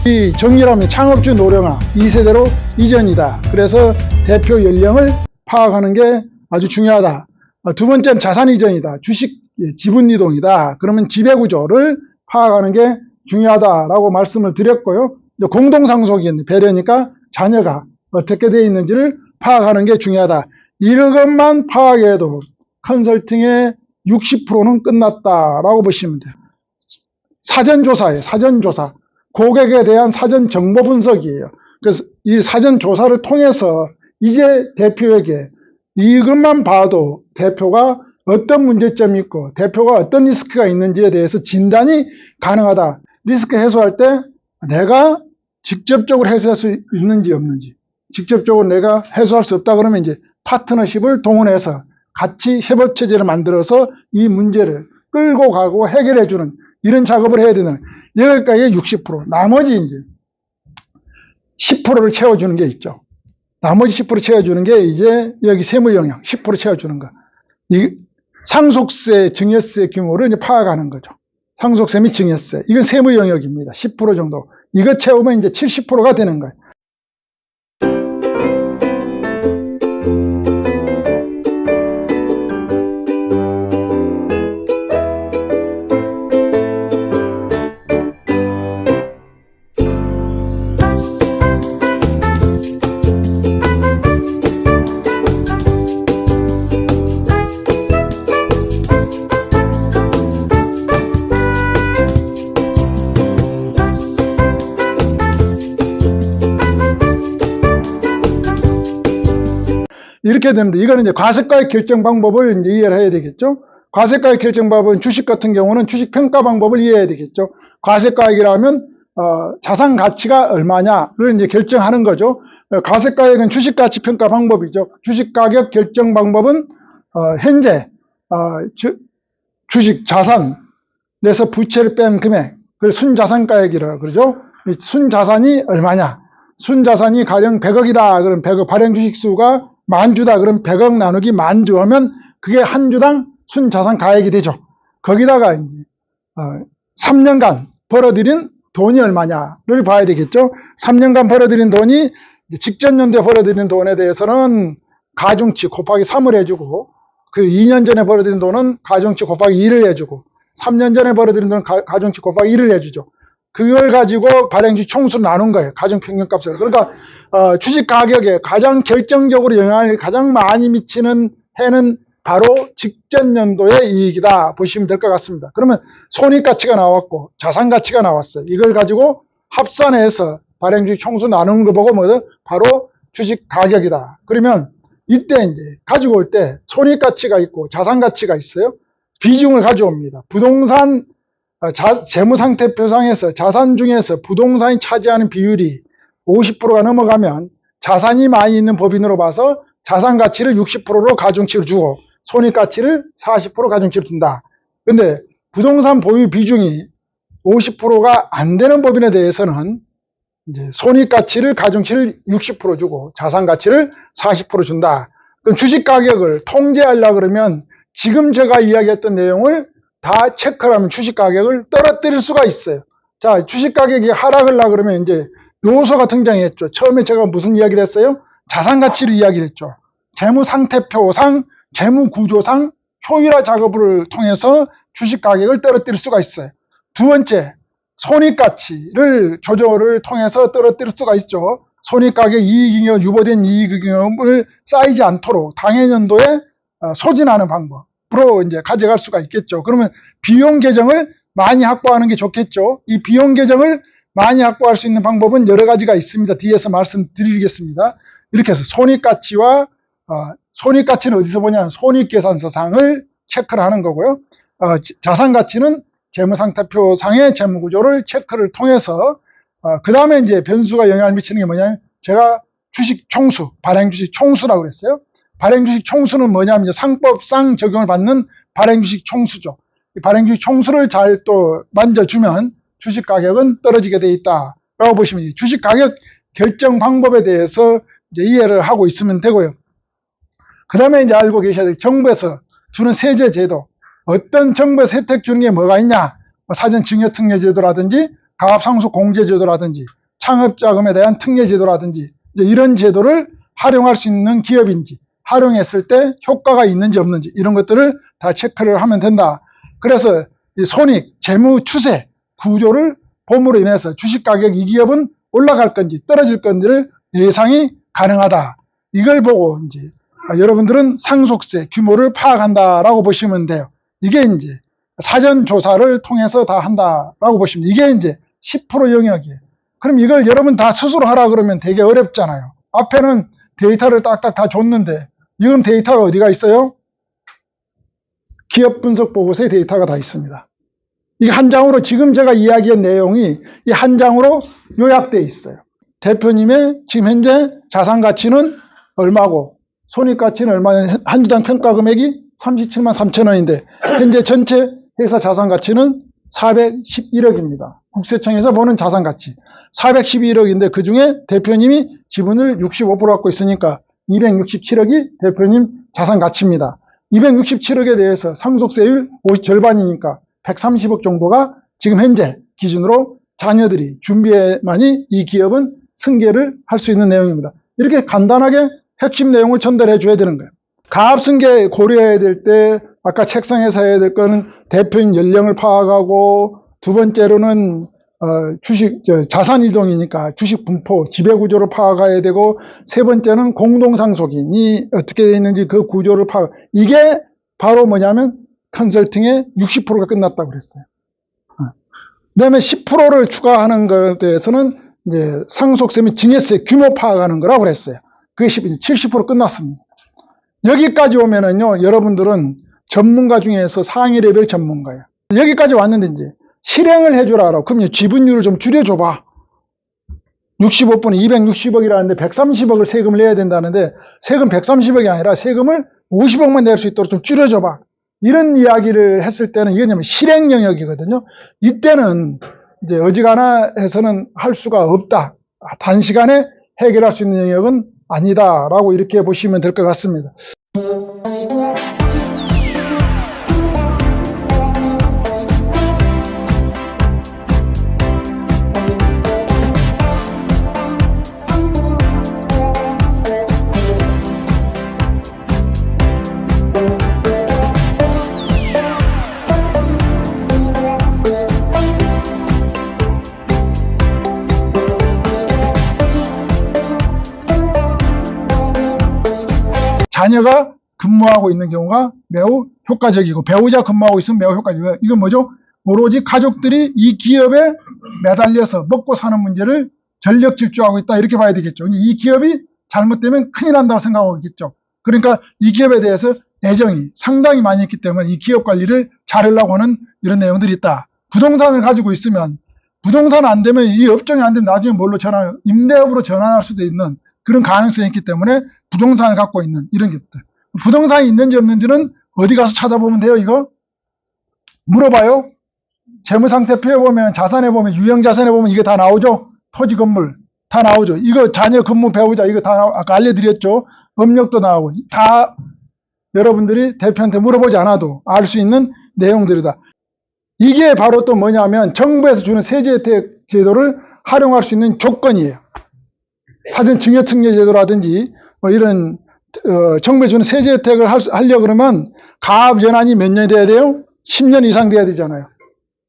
이 정의라면 창업주 노령화 2세대로 이전이다. 그래서 대표 연령을 파악하는 게 아주 중요하다. 두 번째는 자산 이전이다. 주식 지분 이동이다. 그러면 지배구조를 파악하는 게 중요하다라고 말씀을 드렸고요. 공동상속인 배려니까 자녀가 어떻게 되어 있는지를 파악하는 게 중요하다. 이것만 파악해도 컨설팅의 60%는 끝났다라고 보시면 돼요. 사전조사예요. 사전조사. 고객에 대한 사전 정보 분석이에요. 그래서 이 사전조사를 통해서 이제 대표에게 이것만 봐도 대표가 어떤 문제점이 있고 대표가 어떤 리스크가 있는지에 대해서 진단이 가능하다. 리스크 해소할 때 내가 직접적으로 해소할 수 있는지 없는지, 직접적으로 내가 해소할 수 없다 그러면 이제 파트너십을 동원해서 같이 협업체제를 만들어서 이 문제를 끌고 가고 해결해주는 이런 작업을 해야 되는, 여기까지 60%. 나머지 이제 10%를 채워주는 게 있죠. 나머지 10% 채워주는 게 이제 여기 세무 영역 10% 채워주는 거. 이 상속세, 증여세 규모를 이제 파악하는 거죠. 상속세 및 증여세. 이건 세무 영역입니다. 10% 정도. 이거 채우면 이제 70%가 되는 거예요. 이렇게 됩니다. 이거는 이제 과세가액 결정 방법을 이제 이해를 해야 되겠죠. 과세가액 결정 방법은 주식 같은 경우는 주식 평가 방법을 이해해야 되겠죠. 과세가액이라면 자산 가치가 얼마냐를 이제 결정하는 거죠. 과세가액은 주식 가치 평가 방법이죠. 주식 가격 결정 방법은 현재 주식 자산에서 부채를 뺀 금액, 그걸 순자산가액이라고 그러죠. 순자산이 얼마냐? 순자산이 가령 100억이다. 그럼 100억 발행 주식 수가 만주다. 그럼 100억 나누기 만주 하면 그게 한 주당 순자산 가액이 되죠. 거기다가 이제 3년간 벌어들인 돈이 얼마냐를 봐야 되겠죠. 3년간 벌어들인 돈이 직전 연도에 벌어들인 돈에 대해서는 가중치 곱하기 3을 해주고, 그 2년 전에 벌어들인 돈은 가중치 곱하기 2를 해주고, 3년 전에 벌어들인 돈은 가중치 곱하기 1을 해주죠. 그걸 가지고 발행주식 총수를 나눈 거예요. 가중평균값을. 그러니까 주식 가격에 가장 결정적으로 영향을 가장 많이 미치는 해는 바로 직전 연도의 이익이다 보시면 될 것 같습니다. 그러면 손익가치가 나왔고 자산가치가 나왔어요. 이걸 가지고 합산해서 발행주식 총수 나누는 거 보고 뭐죠? 바로 주식 가격이다. 그러면 이때 이제 가지고 올 때 손익가치가 있고 자산가치가 있어요. 비중을 가져옵니다. 부동산 재무상태표상에서 자산 중에서 부동산이 차지하는 비율이 50%가 넘어가면 자산이 많이 있는 법인으로 봐서 자산 가치를 60%로 가중치를 주고 손익가치를 40% 가중치를 준다. 근데 부동산 보유 비중이 50%가 안 되는 법인에 대해서는 이제 손익가치를 가중치를 60% 주고 자산 가치를 40% 준다. 그럼 주식 가격을 통제하려고 그러면 지금 제가 이야기했던 내용을 다 체크를 하면 주식 가격을 떨어뜨릴 수가 있어요. 자, 주식 가격이 하락을 하려고 그러면 이제 요소가 등장했죠. 처음에 제가 무슨 이야기를 했어요? 자산 가치를 이야기를 했죠. 재무 상태표상, 재무 구조상 효율화 작업을 통해서 주식 가격을 떨어뜨릴 수가 있어요. 두 번째, 손익가치를 조절을 통해서 떨어뜨릴 수가 있죠. 손익가격 이익잉여, 유보된 이익잉여를 쌓이지 않도록 당해년도에 소진하는 방법으로 이제 가져갈 수가 있겠죠. 그러면 비용 계정을 많이 확보하는 게 좋겠죠. 이 비용 계정을 많이 확보할 수 있는 방법은 여러 가지가 있습니다. 뒤에서 말씀드리겠습니다. 이렇게 해서 손익가치와 손익가치는 어디서 보냐면 손익계산서상을 체크를 하는 거고요. 자산가치는 재무상태표상의 재무구조를 체크를 통해서 그 다음에 이제 변수가 영향을 미치는 게 뭐냐면 제가 주식 총수, 발행주식 총수라고 그랬어요. 발행주식 총수는 뭐냐면 이제 상법상 적용을 받는 발행주식 총수죠. 이 발행주식 총수를 잘 또 만져주면 주식 가격은 떨어지게 돼 있다라고 보시면 주식 가격 결정 방법에 대해서 이제 이해를 하고 있으면 되고요. 그 다음에 이제 알고 계셔야 될 정부에서 주는 세제 제도, 어떤 정부에서 혜택 주는 게 뭐가 있냐, 사전 증여특례 제도라든지 가압상속공제제도라든지 창업자금에 대한 특례제도라든지 이제 이런 제도를 활용할 수 있는 기업인지, 활용했을 때 효과가 있는지 없는지 이런 것들을 다 체크를 하면 된다. 그래서 이 손익, 재무 추세 구조를 봄으로 인해서 주식 가격 이 기업은 올라갈 건지 떨어질 건지를 예상이 가능하다. 이걸 보고 이제 여러분들은 상속세 규모를 파악한다라고 보시면 돼요. 이게 이제 사전 조사를 통해서 다 한다라고 보시면 이게 이제 10% 영역이에요. 그럼 이걸 여러분 다 스스로 하라 그러면 되게 어렵잖아요. 앞에는 데이터를 딱딱 다 줬는데 이건 데이터가 어디가 있어요? 기업 분석 보고서에 데이터가 다 있습니다. 이게 한 장으로 지금 제가 이야기한 내용이 이 한 장으로 요약되어 있어요. 대표님의 지금 현재 자산 가치는 얼마고 손익가치는 얼마냐, 한 주당 평가 금액이 37만 3천 원인데 현재 전체 회사 자산 가치는 411억입니다. 국세청에서 보는 자산 가치 411억인데 그중에 대표님이 지분을 65% 갖고 있으니까 267억이 대표님 자산 가치입니다. 267억에 대해서 상속세율 50 절반이니까 130억 정도가 지금 현재 기준으로 자녀들이 준비해만이 이 기업은 승계를 할 수 있는 내용입니다. 이렇게 간단하게 핵심 내용을 전달해 줘야 되는 거예요. 가압승계 고려해야 될 때 아까 책상에서 해야 될 거는 대표님 연령을 파악하고 두 번째로는 주식 자산 이동이니까 주식 분포 지배구조를 파악해야 되고 세 번째는 공동상속인이 어떻게 되어 있는지 그 구조를 파악. 이게 바로 뭐냐면 컨설팅의 60%가 끝났다고 그랬어요. 그다음에 10%를 추가하는 것에 대해서는 이제 상속세 및 증여세 규모 파악하는 거라고 그랬어요. 그게 70% 끝났습니다. 여기까지 오면은요, 여러분들은 전문가 중에서 상위 레벨 전문가예요. 여기까지 왔는데 이제 실행을 해주라. 그럼 지분율을 좀 줄여줘봐. 65분에 260억이라는데 130억을 세금을 내야 된다는데 세금 130억이 아니라 세금을 50억만 낼 수 있도록 좀 줄여줘봐. 이런 이야기를 했을 때는 이게 실행 영역이거든요. 이때는 이제 어지간하 해서는 할 수가 없다. 단시간에 해결할 수 있는 영역은 아니다라고 이렇게 보시면 될 것 같습니다. 자녀가 근무하고 있는 경우가 매우 효과적이고 배우자 근무하고 있으면 매우 효과적이고 이건 뭐죠? 오로지 가족들이 이 기업에 매달려서 먹고 사는 문제를 전력 질주하고 있다 이렇게 봐야 되겠죠. 이 기업이 잘못되면 큰일 난다고 생각하고 있겠죠. 그러니까 이 기업에 대해서 애정이 상당히 많이 있기 때문에 이 기업 관리를 잘하려고 하는 이런 내용들이 있다. 부동산을 가지고 있으면 부동산 안 되면 이 업종이 안 되면 나중에 뭘로 임대업으로 전환할 수도 있는 그런 가능성이 있기 때문에 부동산을 갖고 있는 이런 것들. 부동산이 있는지 없는지는 어디 가서 찾아보면 돼요, 이거? 물어봐요. 재무상태표에 보면, 자산에 보면, 유형자산에 보면 이게 다 나오죠? 토지, 건물. 다 나오죠? 이거 자녀, 근무, 배우자, 이거 다 아까 알려드렸죠? 업력도 나오고. 다 여러분들이 대표한테 물어보지 않아도 알 수 있는 내용들이다. 이게 바로 또 뭐냐면 정부에서 주는 세제 혜택 제도를 활용할 수 있는 조건이에요. 사전 증여특례 제도라든지 뭐 이런 정부에 주는 세제 혜택을 하려고 그러면 가압 연한이 몇 년이 돼야 돼요? 10년 이상 돼야 되잖아요.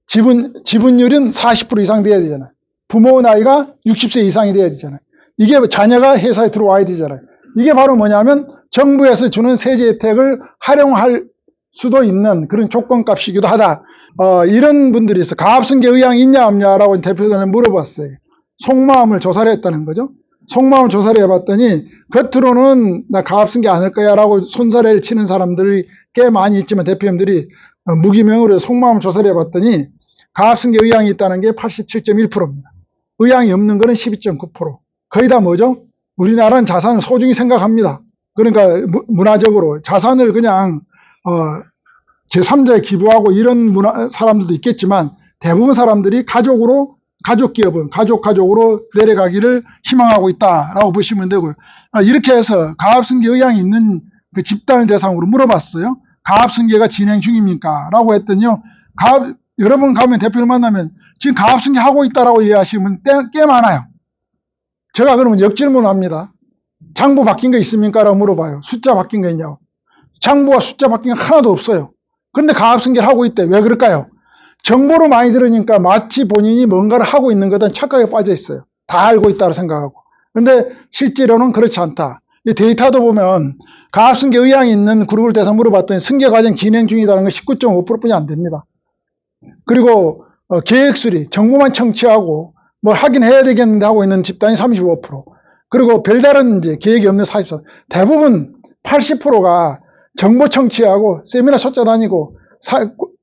지분율은 40% 이상 돼야 되잖아요. 부모 나이가 60세 이상이 돼야 되잖아요. 이게 자녀가 회사에 들어와야 되잖아요. 이게 바로 뭐냐면 정부에서 주는 세제 혜택을 활용할 수도 있는 그런 조건값이기도 하다. 이런 분들이 있어. 가압승계 의향이 있냐 없냐라고 대표단에 물어봤어요. 속마음을 조사를 했다는 거죠. 속마음을 조사를 해봤더니 겉으로는 나 가압승계 안 할 거야 라고 손사래를 치는 사람들이 꽤 많이 있지만 대표님들이 무기명으로 속마음 조사를 해봤더니 가압승계 의향이 있다는 게 87.1%입니다. 의향이 없는 거는 12.9%. 거의 다 뭐죠? 우리나라는 자산을 소중히 생각합니다. 그러니까 문화적으로 자산을 그냥 제3자에 기부하고 이런 사람들도 있겠지만 대부분 사람들이 가족기업은 가족으로 내려가기를 희망하고 있다라고 보시면 되고요. 이렇게 해서 가압승계 의향이 있는 그 집단을 대상으로 물어봤어요. 가압승계가 진행 중입니까? 라고 했더니요. 여러분 가면 대표를 만나면 지금 가압승계 하고 있다라고 이해하시면 꽤 많아요. 제가 그러면 역질문을 합니다. 장부 바뀐 거 있습니까? 라고 물어봐요. 숫자 바뀐 거 있냐고. 장부와 숫자 바뀐 거 하나도 없어요. 근데 가압승계를 하고 있대. 왜 그럴까요? 정보를 많이 들으니까 마치 본인이 뭔가를 하고 있는 거든 착각에 빠져 있어요. 다 알고 있다고 생각하고. 근데 실제로는 그렇지 않다. 이 데이터도 보면 가압승계 의향이 있는 그룹을 대상 물어봤더니 승계 과정 진행 중이라는 건 19.5%뿐이 안 됩니다. 그리고 계획 수리, 정보만 청취하고 뭐 하긴 해야 되겠는데 하고 있는 집단이 35%. 그리고 별다른 이제 계획이 없는 40%. 대부분 80%가 정보 청취하고 세미나 찾아다니고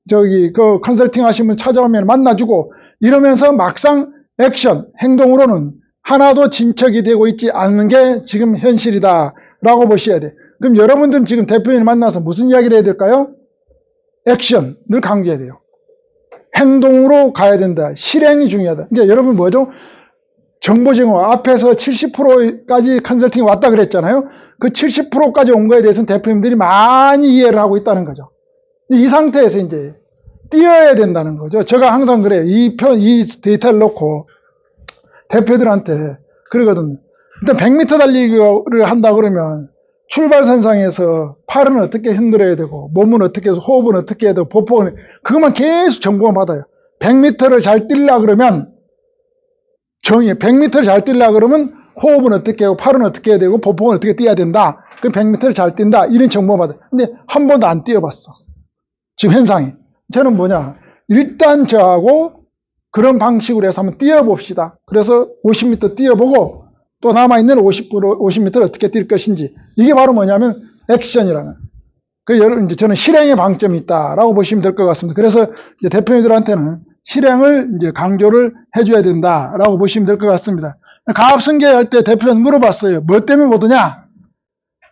그 컨설팅 하신 분 찾아오면 만나주고 이러면서 막상 액션, 행동으로는 하나도 진척이 되고 있지 않는 게 지금 현실이다라고 보셔야 돼. 그럼 여러분들은 지금 대표님 만나서 무슨 이야기를 해야 될까요? 액션을 강조해야 돼요. 행동으로 가야 된다. 실행이 중요하다. 그러니까 여러분 뭐죠? 정보 제공 앞에서 70%까지 컨설팅이 왔다 그랬잖아요. 그 70%까지 온 거에 대해서는 대표님들이 많이 이해를 하고 있다는 거죠. 이 상태에서 이제 뛰어야 된다는 거죠. 제가 항상 그래요. 이 데이터를 놓고 대표들한테 그러거든요. 일단 100m 달리기를 한다 그러면 출발선상에서 팔은 어떻게 흔들어야 되고 몸은 어떻게 해서 호흡은 어떻게 해야 되고 보폭은 그것만 계속 정보만 받아요. 100m를 잘 뛰려고 그러면 100m를 잘 뛰려고 그러면 호흡은 어떻게 하고 팔은 어떻게 해야 되고 보폭은 어떻게 뛰어야 된다. 그럼 100m를 잘 뛴다. 이런 정보만 받아요. 근데 한 번도 안 뛰어봤어. 지금 현상이. 저는 뭐냐. 일단 저하고 그런 방식으로 해서 한번 뛰어봅시다. 그래서 50m 뛰어보고 또 남아있는 50m를 어떻게 뛸 것인지. 이게 바로 뭐냐면 액션이라는. 이제 저는 실행의 방점이 있다라고 보시면 될 것 같습니다. 그래서 이제 대표님들한테는 실행을 이제 강조를 해줘야 된다라고 보시면 될 것 같습니다. 가압승계 할 때 대표는 물어봤어요. 뭐 때문에 못 오냐?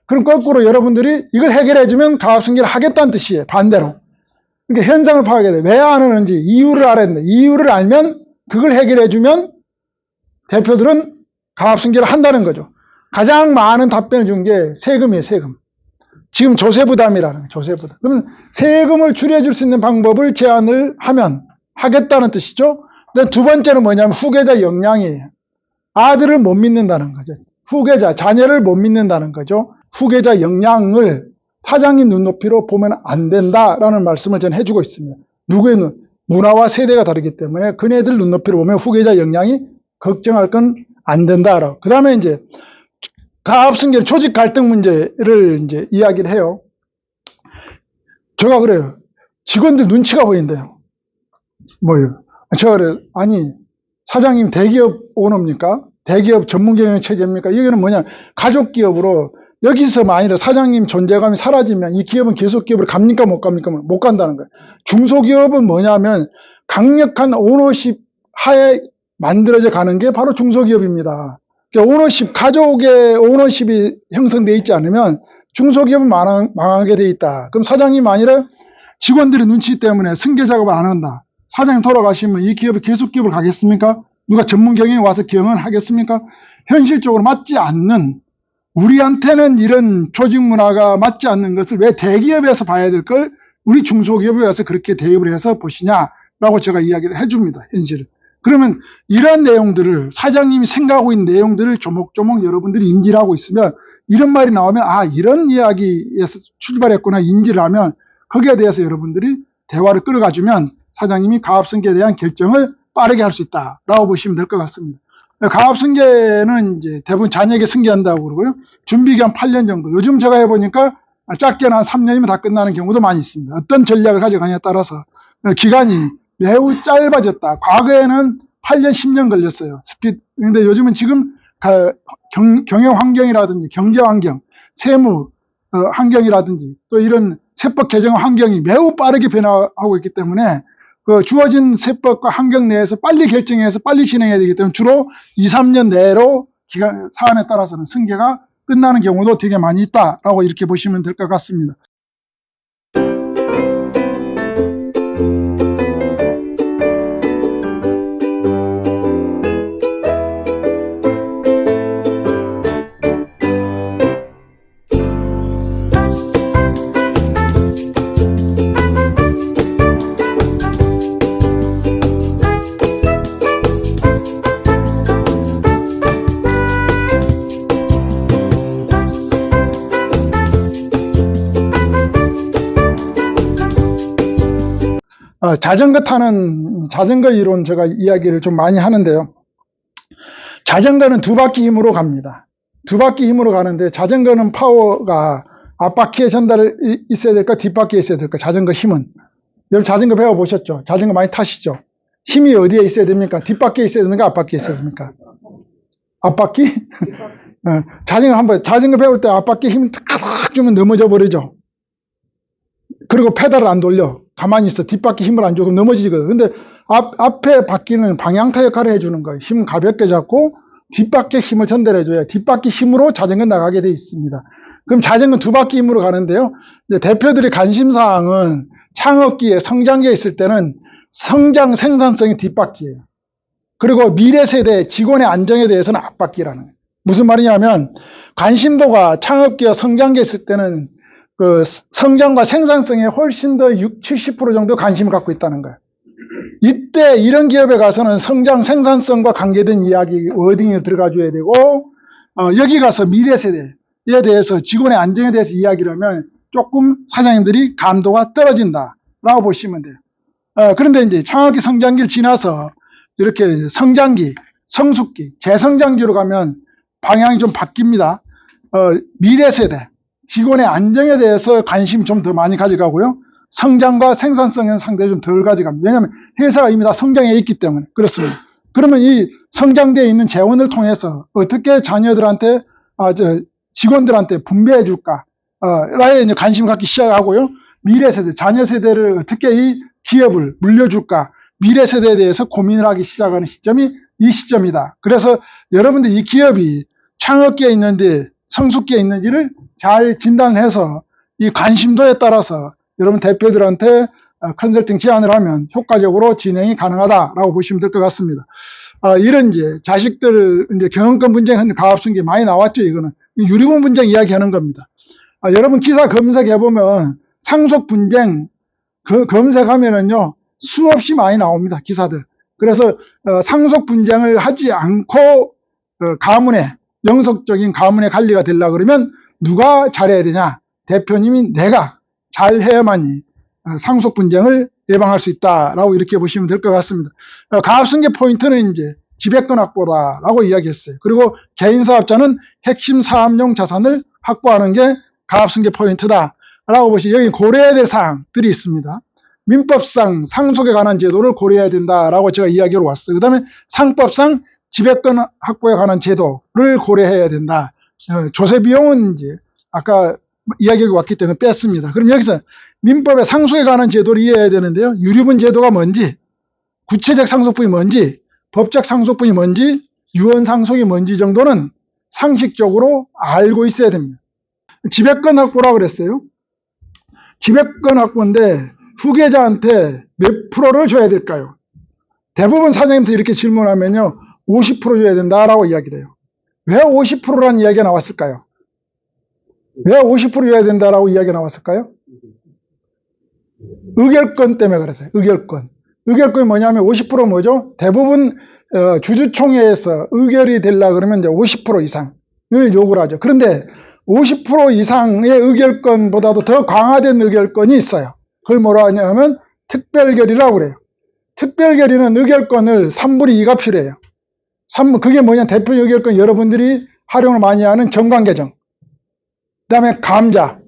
그럼 거꾸로 여러분들이 이걸 해결해주면 가압승계를 하겠다는 뜻이에요. 반대로. 그러니까 현상을 파악해야 돼. 왜 안 하는지 이유를 알아야 된다. 이유를 알면 그걸 해결해주면 대표들은 가압승계를 한다는 거죠. 가장 많은 답변을 준 게 세금이에요. 세금. 지금 조세부담이라는 거예요. 조세부담. 그러면 세금을 줄여줄 수 있는 방법을 제안을 하면 하겠다는 뜻이죠. 근데 두 번째는 뭐냐면 후계자 역량이에요. 아들을 못 믿는다는 거죠. 후계자, 자녀를 못 믿는다는 거죠. 후계자 역량을 사장님 눈높이로 보면 안 된다라는 말씀을 저는 해주고 있습니다. 누구의 문화와 세대가 다르기 때문에 그네들 눈높이로 보면 후계자 역량이 걱정할 건 안 된다라고. 그 다음에 이제 가압승계 조직 갈등 문제를 이제 이야기를 해요. 제가 그래요. 직원들 눈치가 보인대요. 뭐요? 제가 그래요. 아니, 사장님 대기업 오너입니까? 대기업 전문경영 체제입니까? 여기는 뭐냐? 가족기업으로 여기서 아니라 사장님 존재감이 사라지면 이 기업은 계속 기업으로 갑니까? 못 갑니까? 못 간다는 거예요. 중소기업은 뭐냐면 강력한 오너십 하에 만들어져 가는 게 바로 중소기업입니다. 그러니까 오너십, 가족의 오너십이 형성되어 있지 않으면 중소기업은 망하게 돼 있다. 그럼 사장님 아니라 직원들의 눈치 때문에 승계 작업을 안 한다. 사장님 돌아가시면 이 기업이 계속 기업을 가겠습니까? 누가 전문 경영에 와서 경영을 하겠습니까? 현실적으로 맞지 않는, 우리한테는 이런 조직 문화가 맞지 않는 것을 왜 대기업에서 봐야 될 걸 우리 중소기업에 와서 그렇게 대입을 해서 보시냐라고 제가 이야기를 해줍니다. 현실을. 그러면 이런 내용들을, 사장님이 생각하고 있는 내용들을 조목조목 여러분들이 인지를 하고 있으면 이런 말이 나오면 아, 이런 이야기에서 출발했구나 인지를 하면 거기에 대해서 여러분들이 대화를 끌어가주면 사장님이 가압승계에 대한 결정을 빠르게 할 수 있다라고 보시면 될 것 같습니다. 가압승계는 이제 대부분 자녀에게 승계한다고 그러고요. 준비기간 8년 정도. 요즘 제가 해보니까 작게는 한 3년이면 다 끝나는 경우도 많이 있습니다. 어떤 전략을 가져가냐에 따라서 기간이 매우 짧아졌다. 과거에는 8년, 10년 걸렸어요. 근데 요즘은 지금 경영 환경이라든지 경제 환경, 세무 환경이라든지 또 이런 세법 개정 환경이 매우 빠르게 변화하고 있기 때문에 그 주어진 세법과 환경 내에서 빨리 결정해서 빨리 진행해야 되기 때문에 주로 2, 3년 내로 사안에 따라서는 승계가 끝나는 경우도 되게 많이 있다라고 이렇게 보시면 될 것 같습니다. 자전거 타는 자전거 이론 제가 이야기를 좀 많이 하는데요. 자전거는 두 바퀴 힘으로 갑니다. 두 바퀴 힘으로 가는데 자전거는 파워가 앞바퀴에 전달이 있어야 될까 뒷바퀴에 있어야 될까? 자전거 힘은. 여러분 자전거 배워보셨죠? 자전거 많이 타시죠? 힘이 어디에 있어야 됩니까? 뒷바퀴에 있어야 됩니까? 앞바퀴에 있어야 됩니까? 앞바퀴? 자전거 배울 때 앞바퀴 힘 탁 주면 넘어져 버리죠. 그리고 페달을 안 돌려. 가만히 있어. 뒷바퀴 힘을 안 주고 넘어지거든. 근데 앞에 바퀴는 방향타 역할을 해주는 거예요. 힘 가볍게 잡고 뒷바퀴에 힘을 전달해줘야 뒷바퀴 힘으로 자전거 나가게 돼 있습니다. 그럼 자전거 두 바퀴 힘으로 가는데요. 이제 대표들의 관심사항은 창업기에 성장기에 있을 때는 성장 생산성이 뒷바퀴예요. 그리고 미래 세대 직원의 안정에 대해서는 앞바퀴라는 거예요. 무슨 말이냐면 관심도가 창업기와 성장기에 있을 때는 그 성장과 생산성에 훨씬 더 70% 정도 관심을 갖고 있다는 거예요. 이때 이런 기업에 가서는 성장 생산성과 관계된 이야기 워딩을 들어가줘야 되고 여기 가서 미래 세대에 대해서 직원의 안정에 대해서 이야기를 하면 조금 사장님들이 감도가 떨어진다라고 보시면 돼요. 그런데 이제 창업기 성장기를 지나서 이렇게 성장기, 성숙기, 재성장기로 가면 방향이 좀 바뀝니다. 미래 세대, 직원의 안정에 대해서 관심 좀 더 많이 가져가고요. 성장과 생산성은 상당히 좀 덜 가져갑니다. 왜냐하면 회사가 이미 다 성장해 있기 때문에 그렇습니다. 그러면 이 성장되어 있는 재원을 통해서 어떻게 자녀들한테, 직원들한테 분배해 줄까? 라에 이제 관심을 갖기 시작하고요. 미래 세대, 자녀 세대를 어떻게 이 기업을 물려줄까? 미래 세대에 대해서 고민을 하기 시작하는 시점이 이 시점이다. 그래서 여러분들 이 기업이 창업기에 있는지 성숙기에 있는지를 잘 진단해서 이 관심도에 따라서 여러분 대표들한테 컨설팅 제안을 하면 효과적으로 진행이 가능하다라고 보시면 될 것 같습니다. 이런 이제 자식들 이제 경영권 분쟁, 가압승계 많이 나왔죠. 이거는 유리분 분쟁 이야기하는 겁니다. 여러분 기사 검색해 보면 상속 분쟁 검색하면은요 수없이 많이 나옵니다. 기사들. 그래서 상속 분쟁을 하지 않고 가문의 영속적인 가문의 관리가 되려고 그러면 누가 잘해야 되냐? 대표님이 내가 잘해야만이 상속 분쟁을 예방할 수 있다라고 이렇게 보시면 될 것 같습니다. 가압승계 포인트는 이제 지배권 확보다라고 이야기했어요. 그리고 개인 사업자는 핵심 사업용 자산을 확보하는 게 가압승계 포인트다라고 보시면 여기 고려해야 될 사항들이 있습니다. 민법상 상속에 관한 제도를 고려해야 된다라고 제가 이야기로 왔어요. 그 다음에 상법상 지배권 확보에 관한 제도를 고려해야 된다. 조세 비용은 이제 아까 이야기가 왔기 때문에 뺐습니다. 그럼 여기서 민법의 상속에 관한 제도를 이해해야 되는데요. 유류분 제도가 뭔지, 구체적 상속분이 뭔지, 법적 상속분이 뭔지, 유언 상속이 뭔지 정도는 상식적으로 알고 있어야 됩니다. 지배권 확보라고 그랬어요. 지배권 확보인데 후계자한테 몇 프로를 줘야 될까요? 대부분 사장님도 이렇게 질문하면요. 50% 줘야 된다라고 이야기를 해요. 왜 50%라는 이야기가 나왔을까요? 왜 50% 줘야 된다라고 이야기가 나왔을까요? 의결권 때문에 그랬어요. 의결권. 의결권이 뭐냐면 50% 뭐죠? 대부분 주주총회에서 의결이 되려고 그러면 이제 50% 이상을 요구를 하죠. 그런데 50% 이상의 의결권보다도 더 강화된 의결권이 있어요. 그걸 뭐라 하냐면 특별결의라고 그래요. 특별결의는 의결권을 3분의 2가 필요해요. 그게 뭐냐, 대표 의결권 여러분들이 활용을 많이 하는 정관개정, 그 다음에 감자,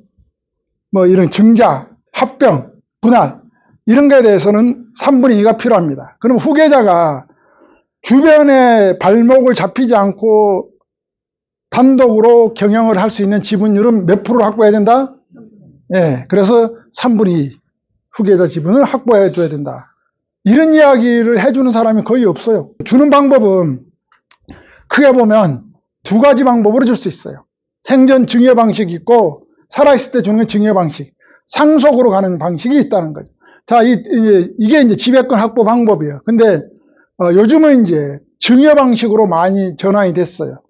뭐 이런 증자, 합병, 분할 이런 거에 대해서는 3분의 2가 필요합니다. 그럼 후계자가 주변에 발목을 잡히지 않고 단독으로 경영을 할 수 있는 지분율은 몇 프로를 확보해야 된다? 예, 그래서 3분의 2 후계자 지분을 확보해 줘야 된다. 이런 이야기를 해주는 사람이 거의 없어요. 주는 방법은 크게 보면 두 가지 방법으로 줄 수 있어요. 생전 증여 방식이 있고 살아있을 때 주는 게 증여 방식, 상속으로 가는 방식이 있다는 거죠. 자, 이게 이제 지배권 확보 방법이에요. 근데 요즘은 이제 증여 방식으로 많이 전환이 됐어요.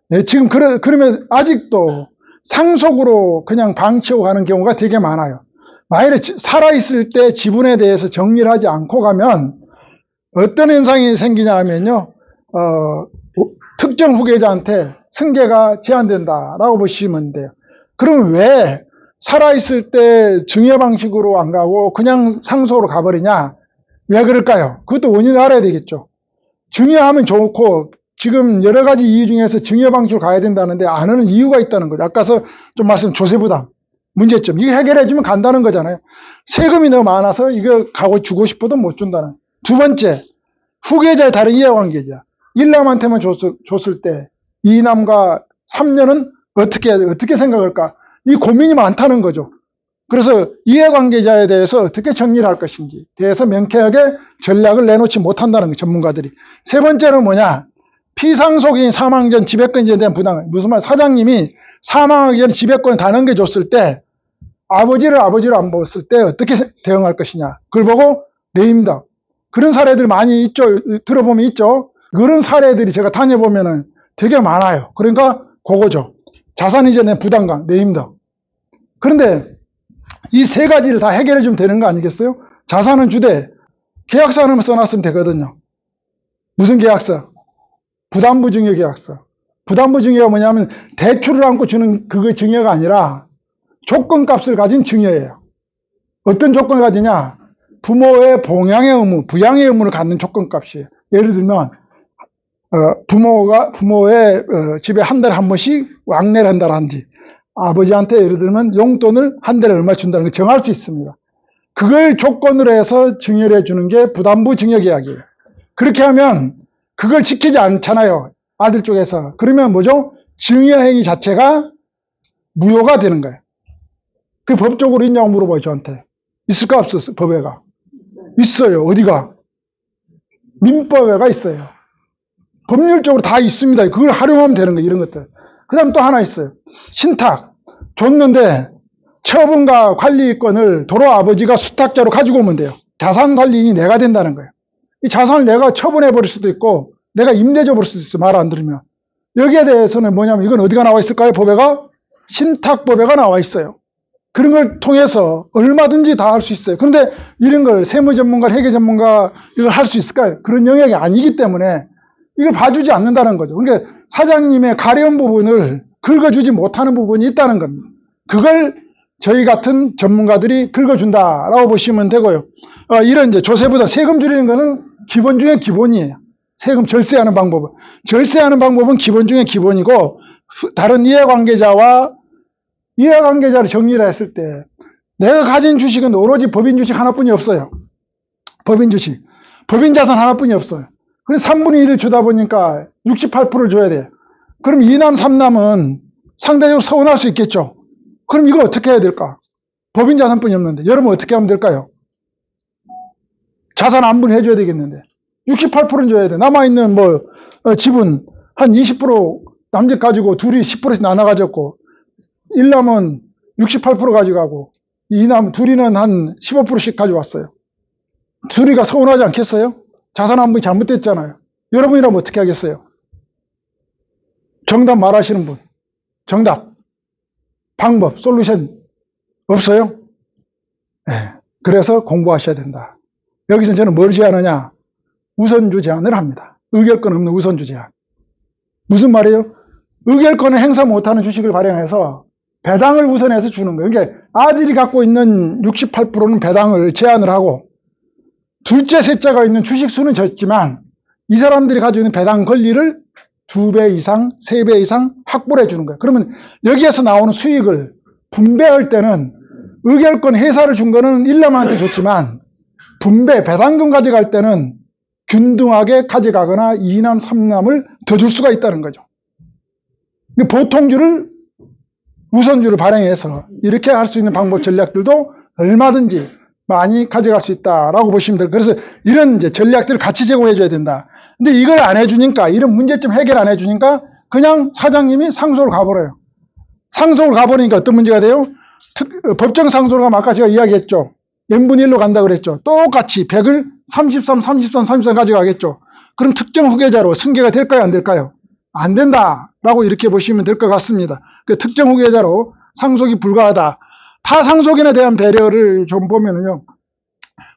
네, 지금 그러면 아직도 상속으로 그냥 방치하고 가는 경우가 되게 많아요. 만약에 살아있을 때 지분에 대해서 정리를 하지 않고 가면 어떤 현상이 생기냐 하면요, 특정 후계자한테 승계가 제한된다라고 보시면 돼요. 그럼 왜 살아있을 때 증여 방식으로 안 가고 그냥 상속으로 가버리냐? 왜 그럴까요? 그것도 원인을 알아야 되겠죠. 증여하면 좋고 지금 여러 가지 이유 중에서 증여 방식으로 가야 된다는데 안 하는 이유가 있다는 거죠. 아까서 좀 말씀 조세부담 문제점 이거 해결해 주면 간다는 거잖아요. 세금이 너무 많아서 이거 주고 싶어도 못 준다는. 두 번째, 후계자의 다른 이해관계자. 일남한테만 줬을 때 이남과 3년은 어떻게 생각할까? 이 고민이 많다는 거죠. 그래서 이해관계자에 대해서 어떻게 정리를 할 것인지 대해서 명쾌하게 전략을 내놓지 못한다는 거예요, 전문가들이. 세 번째는 뭐냐? 피상속인 사망 전 지배권에 대한 부담. 무슨 말? 사장님이 사망하기 전에 지배권을 다 넘겨줬을 때 아버지를 안 봤을 때 어떻게 대응할 것이냐. 그걸 보고 내입니다. 그런 사례들 많이 있죠. 들어보면 있죠. 그런 사례들이 제가 다녀보면은 되게 많아요. 그러니까 그거죠. 자산 이전의 부담감, 내입니다. 그런데 이 세 가지를 다 해결해 주면 되는 거 아니겠어요? 자산은 주되 계약서 하나만 써놨으면 되거든요. 무슨 계약서? 부담부 증여 계약서. 부담부 증여가 뭐냐면 대출을 안고 주는 그거 증여가 아니라 조건값을 가진 증여예요. 어떤 조건을 가지냐? 부모의 봉양의 의무, 부양의 의무를 갖는 조건값이에요. 예를 들면 부모의 집에 한 달에 한 번씩 왕래를 한다든지 아버지한테 예를 들면 용돈을 한 달에 얼마 준다는 걸 정할 수 있습니다. 그걸 조건으로 해서 증여를 해주는 게 부담부 증여계약이에요. 그렇게 하면 그걸 지키지 않잖아요. 아들 쪽에서. 그러면 뭐죠? 증여행위 자체가 무효가 되는 거예요. 그 법적으로 있냐고 물어봐요, 저한테. 있을까 없었어, 법에가? 있어요. 어디가? 민법에가 있어요. 법률적으로 다 있습니다. 그걸 활용하면 되는 거예요, 이런 것들. 그 다음 또 하나 있어요. 신탁. 줬는데 처분과 관리권을 도로 아버지가 수탁자로 가지고 오면 돼요. 자산 관리인이 내가 된다는 거예요. 이 자산을 내가 처분해 버릴 수도 있고 내가 임대줘 버릴 수도 있어요. 말 안 들으면. 여기에 대해서는 뭐냐면 이건 어디가 나와 있을까요? 법에가? 신탁법에가 나와 있어요. 그런 걸 통해서 얼마든지 다 할 수 있어요. 그런데 이런 걸 세무 전문가, 회계 전문가 이걸 할 수 있을까요? 그런 영역이 아니기 때문에 이걸 봐주지 않는다는 거죠. 그러니까 사장님의 가려운 부분을 긁어주지 못하는 부분이 있다는 겁니다. 그걸 저희 같은 전문가들이 긁어준다라고 보시면 되고요. 이런 이제 조세보다 세금 줄이는 거는 기본 중에 기본이에요. 세금 절세하는 방법은. 절세하는 방법은 기본 중에 기본이고 다른 이해관계자를 정리를 했을 때 내가 가진 주식은 오로지 법인 주식 하나뿐이 없어요. 법인 주식. 법인 자산 하나뿐이 없어요. 그래서 3분의 1을 주다 보니까 68%를 줘야 돼요. 그럼 2남, 3남은 상대적으로 서운할 수 있겠죠. 그럼 이거 어떻게 해야 될까? 법인 자산뿐이 없는데 여러분 어떻게 하면 될까요? 자산 안분 해줘야 되겠는데 68%는 줘야 돼. 남아있는 지분 한 20% 남짓 가지고 둘이 10%씩 나눠 가졌고 1남은 68% 가져가고 2남 둘이는 한 15%씩 가져왔어요. 둘이가 서운하지 않겠어요? 자산 안분이 잘못됐잖아요. 여러분이라면 어떻게 하겠어요? 정답 말하시는 분. 정답. 방법, 솔루션 없어요? 네. 그래서 공부하셔야 된다. 여기서 저는 뭘 제안하냐? 우선주 제안을 합니다. 의결권 없는 우선주 제안. 무슨 말이에요? 의결권을 행사 못하는 주식을 발행해서 배당을 우선해서 주는 거예요. 그러니까 아들이 갖고 있는 68%는 배당을 제한을 하고 둘째, 셋째가 있는 주식 수는 적지만 이 사람들이 가지고 있는 배당 권리를 2배 이상, 3배 이상 확보를 해주는 거예요. 그러면 여기에서 나오는 수익을 분배할 때는 의결권 회사를 준 거는 1남한테 줬지만 분배, 배당금 가져갈 때는 균등하게 가져가거나 2남, 3남을 더 줄 수가 있다는 거죠. 보통주를 우선주를 발행해서 이렇게 할 수 있는 방법 전략들도 얼마든지 많이 가져갈 수 있다라고 보시면 돼요. 그래서 이런 이제 전략들을 같이 제공해 줘야 된다. 근데 이걸 안 해주니까, 이런 문제점 해결 안 해주니까 그냥 사장님이 상속을 가버려요. 상속을 가버리니까 어떤 문제가 돼요? 법정 상속을 가면 아까 제가 이야기했죠. n분의 1로 간다 그랬죠. 똑같이 100을 33, 33, 33 가져가겠죠. 그럼 특정 후계자로 승계가 될까요? 안 될까요? 안 된다라고 이렇게 보시면 될 것 같습니다. 그 특정 후계자로 상속이 불가하다. 타상속인에 대한 배려를 좀 보면은요.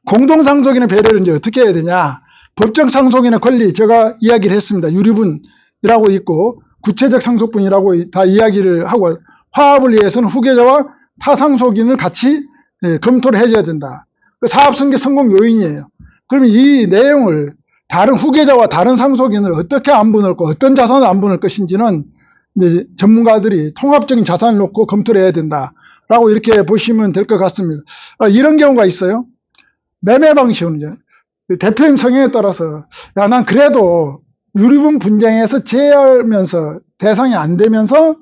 공동상속인의 배려를 이제 어떻게 해야 되냐. 법정 상속인의 권리 제가 이야기를 했습니다. 유리분이라고 있고 구체적 상속분이라고 다 이야기를 하고 화합을 위해서는 후계자와 타상속인을 같이 검토를 해줘야 된다. 사업승계 성공 요인이에요. 그러면 이 내용을 다른 후계자와 다른 상속인을 어떻게 안분할 거, 어떤 자산을 안분할 것인지는 이제 전문가들이 통합적인 자산을 놓고 검토를 해야 된다라고 이렇게 보시면 될 것 같습니다. 이런 경우가 있어요. 매매 방식은 이제 대표님 성향에 따라서 야, 난 그래도 유류분 분쟁에서 제하면서 대상이 안 되면서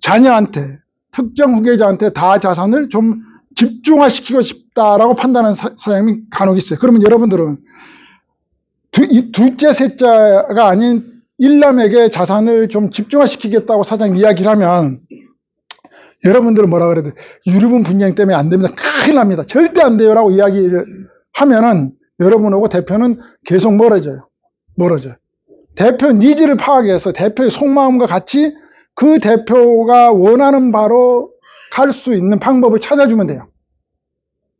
자녀한테 특정 후계자한테 다 자산을 좀 집중화시키고 싶다라고 판단하는 사람이 간혹 있어요. 그러면 여러분들은 둘째, 셋째가 아닌 일남에게 자산을 좀 집중화시키겠다고 사장님 이야기를 하면 여러분들은 뭐라 그래야 돼? 유류분 분쟁 때문에 안 됩니다. 큰일 납니다. 절대 안 돼요. 라고 이야기를 하면은 여러분하고 대표는 계속 멀어져요. 대표 니즈를 파악해서 대표의 속마음과 같이 그 대표가 원하는 바로 갈 수 있는 방법을 찾아주면 돼요.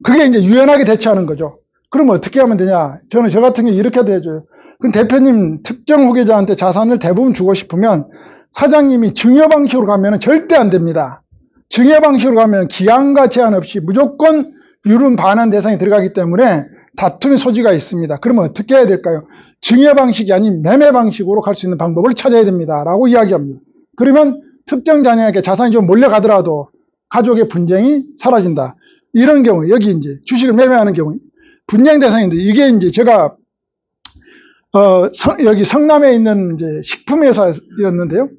그게 이제 유연하게 대처하는 거죠. 그러면 어떻게 하면 되냐? 저는 저 같은 경우 이렇게도 해줘요. 그럼 대표님 특정 후계자한테 자산을 대부분 주고 싶으면 사장님이 증여 방식으로 가면 절대 안 됩니다. 증여 방식으로 가면 기한과 제한 없이 무조건 유륜 반환 대상이 들어가기 때문에 다툼의 소지가 있습니다. 그러면 어떻게 해야 될까요? 증여 방식이 아닌 매매 방식으로 갈 수 있는 방법을 찾아야 됩니다. 라고 이야기합니다. 그러면 특정 자녀에게 자산이 좀 몰려가더라도 가족의 분쟁이 사라진다. 이런 경우, 여기 이제 주식을 매매하는 경우, 분쟁 대상인데, 이게 이제 제가, 여기 성남에 있는 이제 식품회사였는데요.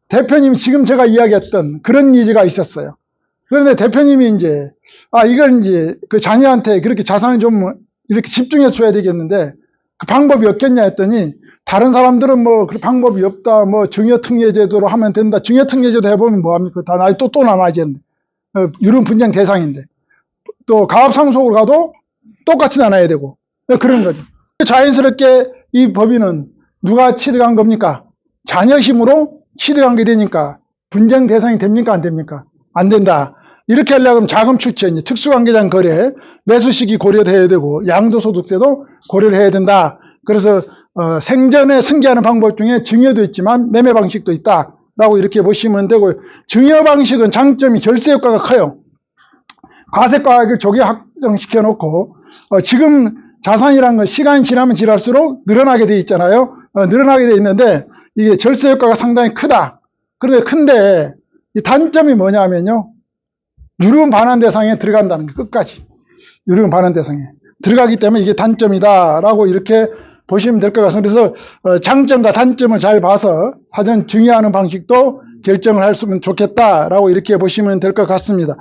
대표님 지금 제가 이야기했던 그런 니즈가 있었어요. 그런데 대표님이 이제, 이걸 이제 그 자녀한테 그렇게 자산을 좀 이렇게 집중해서 줘야 되겠는데, 그 방법이 없겠냐 했더니, 다른 사람들은 뭐, 그 방법이 없다, 뭐, 증여특례제도로 하면 된다. 증여특례제도 해보면 뭐합니까? 다 또 나눠야겠는데. 유륜 분쟁 대상인데. 또 가압상속으로 가도 똑같이 나눠야 되고. 그런 거죠. 자연스럽게 이 법인은 누가 취득한 겁니까? 자녀 힘으로 취득한 게 되니까 분쟁 대상이 됩니까? 안 됩니까? 안 된다. 이렇게 하려면 자금 출처, 특수관계장 거래, 매수 시기 고려도 해야 되고, 양도소득세도 고려를 해야 된다. 그래서 생전에 승계하는 방법 중에 증여도 있지만 매매 방식도 있다라고 이렇게 보시면 되고, 증여 방식은 장점이 절세 효과가 커요. 과세가액을 조기 확정시켜 놓고 지금 자산이란 건 시간이 지나면 지날수록 늘어나게 돼 있잖아요. 늘어나게 돼 있는데 이게 절세 효과가 상당히 크다. 그런데 큰데 이 단점이 뭐냐면요. 유류분 반환 대상에 들어간다는 게 끝까지. 유류분 반환 대상에 들어가기 때문에 이게 단점이다라고 이렇게 보시면 될 것 같습니다. 그래서 장점과 단점을 잘 봐서 사전 증여하는 방식도 결정을 할 수 있으면 좋겠다라고 이렇게 보시면 될 것 같습니다.